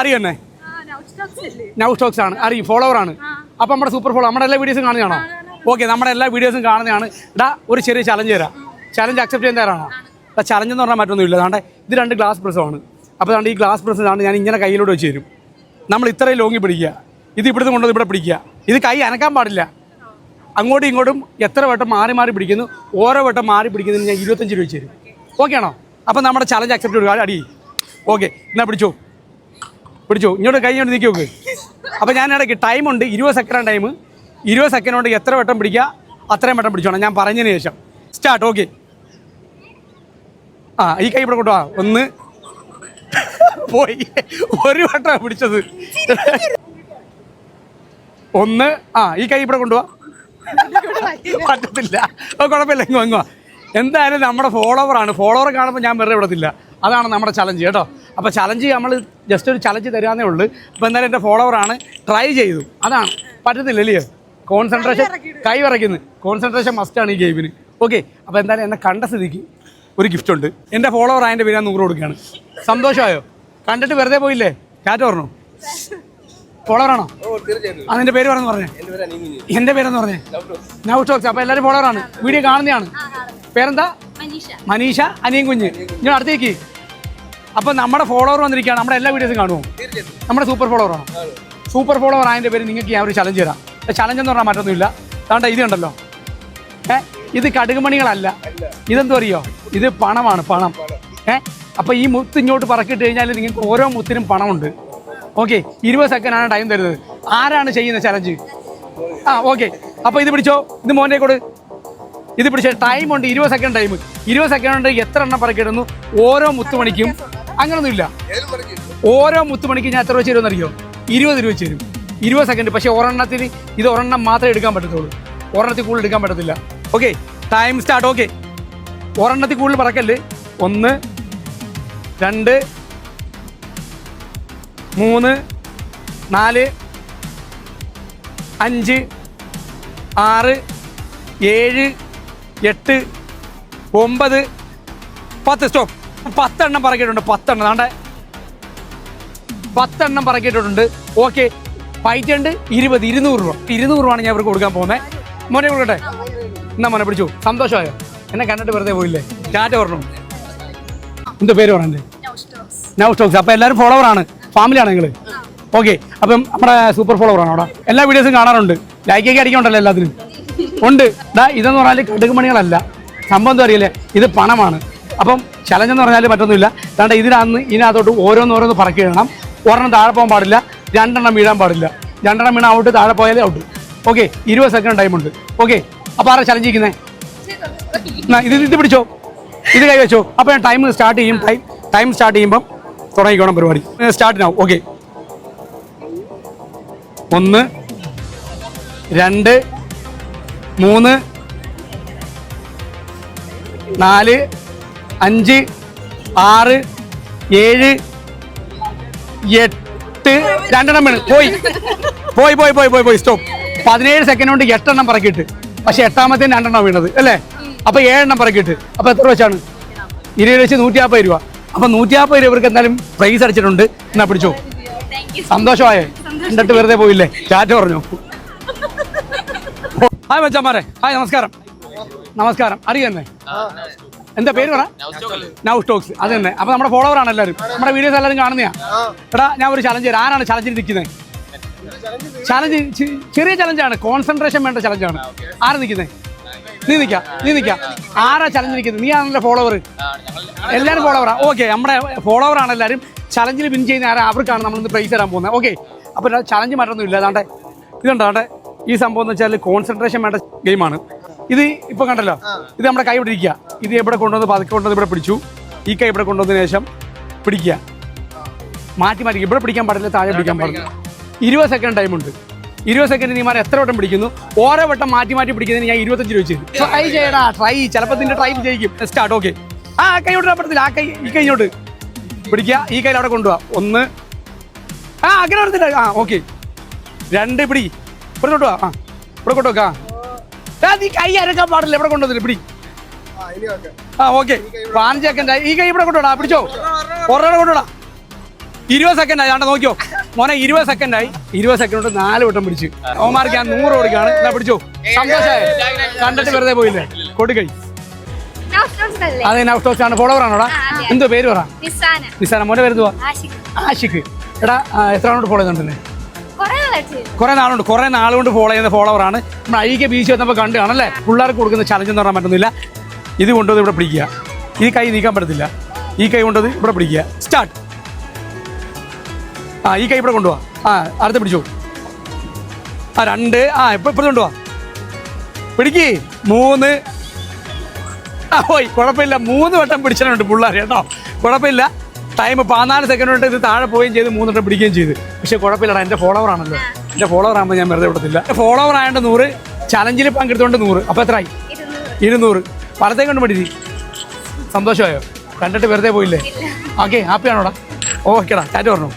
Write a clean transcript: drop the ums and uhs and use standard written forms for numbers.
അറിയന്നെ now stocks ആണ് അറിയും follower ആണ്. അപ്പം നമ്മുടെ സൂപ്പർ ഫോളോ നമ്മുടെ എല്ലാ വീഡിയോസും കാണുന്നതാണോ? ഓക്കെ, നമ്മുടെ എല്ലാ വീഡിയോസും കാണുന്നതാണ്. ഒരു ചെറിയ ചലഞ്ച് തരാം. ചലഞ്ച് അക്സെപ്റ്റ് ചെയ്യാൻ തരാണോ? ചലഞ്ച് എന്ന് പറഞ്ഞാൽ മറ്റൊന്നുമില്ല. അതാണ്ട് ഇത് 2 ഗ്ലാസ് പ്രസ്സാണ്. അപ്പോൾ അതാണ്ട് ഈ ഗ്ലാസ് പ്രസ് ആണ് ഞാൻ ഇങ്ങനെ കയ്യിലൂടെ വെച്ച് തരും. നമ്മൾ ഇത്രയും ലോങ്ങി പിടിക്കുക, ഇത് ഇവിടുന്ന് കൊണ്ടുവന്ന് ഇവിടെ പിടിക്കുക. ഇത് കൈ അനക്കാൻ പാടില്ല. അങ്ങോട്ടും ഇങ്ങോട്ടും എത്ര വട്ടം മാറി മാറി പിടിക്കുന്നു, ഓരോ വട്ടം മാറി പിടിക്കുന്നതിന് ഞാൻ 25 രൂപ വെച്ച് തരും. ഓക്കെ ആണോ? അപ്പോൾ നമ്മുടെ ചലഞ്ച് അക്സെപ്റ്റ് ചെയ്യുക. അടി ഓക്കെ, എന്നാൽ പിടിച്ചോ ഇങ്ങോട്ട് കൈ കൊണ്ട് നീക്കി നോക്ക്. അപ്പോൾ ഞാൻ ഇടയ്ക്ക് ടൈമുണ്ട്, 20 സെക്കൻഡ് ടൈം. 20 സെക്കൻഡ് കൊണ്ട് എത്ര വട്ടം പിടിക്കുക അത്രയും വട്ടം പിടിച്ചോണം ഞാൻ പറഞ്ഞതിന് ശേഷം. സ്റ്റാർട്ട്. ഓക്കെ, ഈ കൈ ഇവിടെ കൊണ്ടുപോവാ. 1 പോയി, 1 വട്ടമാണ് പിടിച്ചത്. 1 ഈ കൈ ഇവിടെ കൊണ്ടുപോവാ. പറ്റത്തില്ല, കുഴപ്പമില്ല, ഇങ്ങോ. എന്തായാലും നമ്മുടെ ഫോളോവർ കാണുമ്പോൾ ഞാൻ വെറുതെ വിടത്തില്ല. അതാണ് നമ്മുടെ ചലഞ്ച് കേട്ടോ. അപ്പോൾ ചലഞ്ച് നമ്മൾ ജസ്റ്റ് ഒരു ചലഞ്ച് തരാന്നേ ഉള്ളൂ. അപ്പോൾ എന്തായാലും എൻ്റെ ഫോളോവറാണ്, ട്രൈ ചെയ്തു. അതാണ് പറ്റത്തില്ലല്ലേ? കോൺസെൻട്രേഷൻ കൈ വിറയ്ക്കുന്നു. കോൺസെൻട്രേഷൻ മസ്റ്റാണ് ഈ ഗെയിമിന്. ഓക്കെ, അപ്പോൾ എന്തായാലും എന്നെ കണ്ട സ്ഥിതിക്ക് ഒരു ഗിഫ്റ്റ് ഉണ്ട്. എൻ്റെ ഫോളോവർ അതിൻ്റെ പേര് ഞാൻ 100 കൊടുക്കുകയാണ്. സന്തോഷമായോ? കണ്ടിട്ട് വെറുതെ പോയില്ലേ? ടാറ്റ പറഞ്ഞു. ഫോളോവറാണോ? അതിൻ്റെ പേര് പറഞ്ഞേ. എൻ്റെ പേരെന്ന് പറഞ്ഞേ നൗ സ്റ്റോക്സ്. അപ്പോൾ എല്ലാവരും ഫോളോവറാണ്, വീഡിയോ കാണുന്നതാണ്. പേരെന്താ? മനീഷ. അനിയൻ കുഞ്ഞ്. ഞാൻ അടുത്തേക്ക്. അപ്പോൾ നമ്മുടെ ഫോളോവർ വന്നിരിക്കുകയാണ്. നമ്മുടെ എല്ലാ വീഡിയോസും കാണുമോ? നമ്മുടെ സൂപ്പർ ഫോളോവറാണ്. സൂപ്പർ ഫോളോവർ ആയതിൻ്റെ പേര് നിങ്ങൾക്ക് ഞാൻ ഒരു ചലഞ്ച് തരാം. ചലഞ്ച് എന്ന് പറഞ്ഞാൽ മറ്റൊന്നുമില്ല. അതുകൊണ്ട് ഇത് ഉണ്ടല്ലോ, ഇത് കടുകുമണികളല്ല. ഇതെന്തോ അറിയോ? ഇത് പണമാണ്, പണം. അപ്പോൾ ഈ മുത്ത് ഇങ്ങോട്ട് പറക്കിട്ട് കഴിഞ്ഞാൽ നിങ്ങൾക്ക് ഓരോ മുത്തിനും പണമുണ്ട്. ഓക്കെ, 20 സെക്കൻഡാണ് ടൈം തരുന്നത്. ആരാണ് ചെയ്യുന്ന ചലഞ്ച്? ഓക്കെ, അപ്പോൾ ഇത് പിടിച്ചോ. ഇത് മോൻ്റെ കൂടെ ഇത് പിടിച്ച ടൈമുണ്ട്, 20 സെക്കൻഡ് ടൈം. 20 സെക്കൻഡ് കൊണ്ട് എത്ര എണ്ണം പറക്കിടുന്നു ഓരോ മുത്തുമണിക്കും? അങ്ങനൊന്നുമില്ല. ഓരോ മുത്തുമണിക്കും ഞാൻ എത്ര രൂപ തരുമെന്ന് അറിയോ? 20 രൂപ തരും. 20 സെക്കൻഡ്. പക്ഷേ ഒരെണ്ണത്തിന് ഇത് ഒരെണ്ണം മാത്രമേ എടുക്കാൻ പറ്റത്തുള്ളൂ. ഒരെണ്ണത്തിൽ കൂടുതൽ എടുക്കാൻ പറ്റത്തില്ല. Okay, time start. ഓക്കെ, ഒരെണ്ണത്തിൽ കൂടുതൽ പറക്കല്ല്. 1 2 3 4 5 6 7 8 9 10. സ്റ്റോപ്പ്. 10 എണ്ണം പറക്കിയിട്ടുണ്ട്. 10 എണ്ണം താണ്ടെ 10 എണ്ണം പറക്കിയിട്ടുണ്ട്. ഓക്കെ, ഫൈറ്റ് ഉണ്ട്. 20 200 രൂപ. 200 രൂപയാണ് ഞാൻ ഇവർക്ക് കൊടുക്കാൻ പോകുന്നത്. മോനെ കൊടുക്കട്ടെ. എന്നാ മോനെ പിടിച്ചു. സന്തോഷമായോ? എന്നെ കണ്ടിട്ട് വെറുതെ പോയില്ലേ? ടാറ്റ പറഞ്ഞു. എന്താ പേര് പറഞ്ഞേ? Now stocks. അപ്പോൾ എല്ലാവരും ഫോളോവറാണ്, ഫാമിലിയാണ് നിങ്ങൾ. ഓക്കെ, അപ്പം നമ്മുടെ സൂപ്പർ ഫോളോവറാണ്. അവിടെ എല്ലാ വീഡിയോസും കാണാറുണ്ട്. ലൈക്കൊക്കെ അടിക്കണ്ടല്ലോ എല്ലാത്തിനും ഉണ്ട്. ഇതെന്ന് പറഞ്ഞാൽ കടുകുമണികളല്ല. സംഭവം എന്താ അറിയില്ലേ? ഇത് പണമാണ്. അപ്പം ചലഞ്ച് എന്ന് പറഞ്ഞാൽ മറ്റൊന്നുമില്ല. അതുകൊണ്ട് ഇതിനകത്തോട്ട് ഓരോന്ന് പറക്കിയിടണം. ഒരെണ്ണം താഴെ പോകാൻ പാടില്ല, 2 എണ്ണം വീഴാൻ പാടില്ല. 2 എണ്ണം വീണ ഔട്ട്, താഴെ പോയാലേ ഔട്ട്. ഓക്കെ, 20 സെക്കൻഡ് ടൈമുണ്ട്. ഓക്കെ, അപ്പോൾ ആരാ ചലഞ്ച് ചെയ്യുന്നത്? ഇത് പിടിച്ചോ, ഇത് കൈ വെച്ചോ. അപ്പോൾ ഞാൻ ടൈം സ്റ്റാർട്ട് ചെയ്യും. ടൈം സ്റ്റാർട്ട് ചെയ്യുമ്പം തുടങ്ങിക്കോണം പരിപാടി. സ്റ്റാർട്ടിനാവും. ഓക്കെ, 1 2 3 4 5 6 7 8 2 എണ്ണം വീണ്. പോയി. സ്റ്റോപ്പ്. 17 സെക്കൻഡ് കൊണ്ട് 8 എണ്ണം പറക്കിയിട്ട്. പക്ഷെ 8ാമത്തെ 2 എണ്ണം വീണത് അല്ലേ? അപ്പോൾ 7 എണ്ണം പറക്കിയിട്ട്. അപ്പോൾ എത്ര വെച്ചാണ്? 20 വെച്ച് 150 രൂപ. അപ്പോൾ 150 രൂപ ഇവർക്ക് എന്തായാലും പ്രൈസ് അടിച്ചിട്ടുണ്ട്. എന്നാ പിടിച്ചോ. സന്തോഷമായേ? എന്നിട്ട് വെറുതെ പോയില്ലേ? ടാറ്റ പറഞ്ഞു. ഹായ് മച്ചാമാരെ. ഹായ്, നമസ്കാരം. അറിയാന്നേ? എന്താ പേര് പറ? Now stocks. അത് തന്നെ. അപ്പോൾ നമ്മുടെ ഫോളോവറാണ് എല്ലാവരും. നമ്മുടെ വീഡിയോസ് എല്ലാവരും കാണുന്നതാ. എടാ, ഞാൻ ഒരു ചലഞ്ച് തരാം. ആരാണ് ചലഞ്ചിൽ നിൽക്കുന്നത്? ചലഞ്ച് ചെറിയ ചലഞ്ചാണ്, കോൺസെൻട്രേഷൻ വേണ്ട ചലഞ്ചാണ്. ആരാ നിൽക്കുന്നത്? നീ നിൽക്കാം. ആരാ ചലഞ്ച് നിൽക്കുന്നത്? നീ ആണല്ലോ ഫോളോവർ. എല്ലാവരും ഫോളോവറാ. ഓക്കെ, നമ്മുടെ ഫോളോവറാണ് എല്ലാവരും. ചലഞ്ചിൽ വിൻ ചെയ്യുന്ന ആരാ അവർക്കാണ് നമ്മളിന്ന് പ്രൈസ് തരാൻ പോകുന്നത്. ഓക്കെ, അപ്പോൾ ചലഞ്ച് മറ്റൊന്നുമില്ല. അതാണ്ട് ഇതുണ്ടാണ്ട് ഈ സംഭവം എന്ന് വെച്ചാൽ കോൺസെൻട്രേഷൻ വേണ്ട ഗെയിമാണ്. ഇത് ഇപ്പോൾ കണ്ടല്ലോ, ഇത് നമ്മുടെ കൈ ഇവിടെ ഇരിക്കുക. ഇത് എവിടെ കൊണ്ടുവന്ന് പതുക്കെ കൊണ്ടുവന്ന് ഇവിടെ പിടിച്ചു. ഈ കൈ ഇവിടെ കൊണ്ടുവന്നതിന് ശേഷം പിടിക്കുക. മാറ്റി ഇവിടെ പിടിക്കാൻ പാടില്ല, താഴെ പിടിക്കാൻ പാടില്ല. 20 സെക്കൻഡ് ടൈമുണ്ട്. 20 സെക്കൻഡ് നീമാർ എത്ര വട്ടം പിടിക്കുന്നു ഓരോ വട്ടം മാറ്റി പിടിക്കുന്നതിന് ഞാൻ 25 രൂപ ചെയ്തു. ട്രൈ ചെയ്യടാ, ചിലപ്പോൾ നിന്റെ ട്രൈ ചെയ്യിക്കും. സ്റ്റാർട്ട്. ഓക്കെ, കൈ കൊണ്ട് പറ്റത്തില്ല. ഈ കൈ ഇങ്ങോട്ട് പിടിക്കുക. ഈ കയ്യിൽ അവിടെ കൊണ്ടുപോവാ. 1 അങ്ങനെ വരത്തില്ല. ഓക്കെ, 2 പിടി. ഇവിടെ കൊണ്ടുപോവാ. ഇവിടെ കൊണ്ടുവെക്കാ. നീ കൈ അരക്കാൻ പാടില്ല. ഇവിടെ കൊണ്ടുവന്നില്ല. പിടി. Okay, 5 second. ഈ കൈ ഇവിടെ കൊണ്ടുപോടാ. പിടിച്ചോ. ഒരാളെ കൊണ്ടുപോടാ. 20 സെക്കൻഡ് ആയി. ആണ്ട് നോക്കിയോ മോനെ, 20 സെക്കൻഡ് ആയി. 20 സെക്കൻഡ് കൊണ്ട് 4 വട്ടം പിടിച്ച്. ഓമാർക്ക് ഞാൻ 100 കൊടുക്കുകയാണ്. എന്നാ പിടിച്ചോ. സന്തോഷമായ കണ്ടിട്ട് വെറുതെ പോയില്ലേ? കൊടുക്കൈ. അതെ, നൗസ്റ്റോക്സ് ആണ്. ഫോളോവർ ആണോടാ? എന്തോ പേര് പറ. നിസാന. മോനെ പേര് എന്തുവാ? ആഷിഖ്. എടാ എത്ര നാളോട് ഫോളോ ചെയ്യുന്നുണ്ടല്ലേ? കുറെ നാളുകൊണ്ട് ഫോളോ ചെയ്യുന്ന ഫോളോവറാണ്. നമ്മൾ അഴിക ബീച്ച് വന്നപ്പോൾ കണ്ടു കാണല്ലേ. പിള്ളേർക്ക് കൊടുക്കുന്ന ചലഞ്ച് എന്ന് പറയാൻ പറ്റുന്നില്ല. ഇത് കൊണ്ടത് ഇവിടെ പിടിക്കുക. ഈ കൈ നീക്കാൻ പറ്റത്തില്ല. ഈ കൈ കൊണ്ടത് ഇവിടെ പിടിക്കുക. സ്റ്റാർട്ട്. ഈ കൈ ഇവിടെ കൊണ്ടുപോവാ. അടുത്ത് പിടിച്ചോ. 2. ഇപ്പം കൊണ്ടുപോവാ. പിടിക്ക്. 3. പോയി. കുഴപ്പമില്ല. 3 വട്ടം പിടിച്ചിട്ടുണ്ട് പിള്ളേർ കേട്ടോ. കുഴപ്പമില്ല. ടൈം 14 സെക്കൻഡ് കൊണ്ട് ഇത് താഴെ പോവുകയും ചെയ്ത് 3 വട്ടം പിടിക്കുകയും ചെയ്ത്. പക്ഷേ കുഴപ്പമില്ലടാ, എൻ്റെ ഫോളോവർ ആണല്ലോ. എൻ്റെ ഫോളോവർ ആകുമ്പോൾ ഞാൻ വെറുതെ വിടത്തില്ല. ഫോളോവർ ആയതുകൊണ്ട് 100, ചലഞ്ചിൽ പങ്കെടുത്തുകൊണ്ട് 100. അപ്പോൾ എത്രയായി? 200. പലതേ കൊണ്ട് പഠിച്ചു. സന്തോഷമായോ? കണ്ടിട്ട് വെറുതെ പോയില്ലേ? ഓക്കെ, ഹാപ്പിയാണോടാ? ഓക്കേടാ, ടാറ്റ പറഞ്ഞു.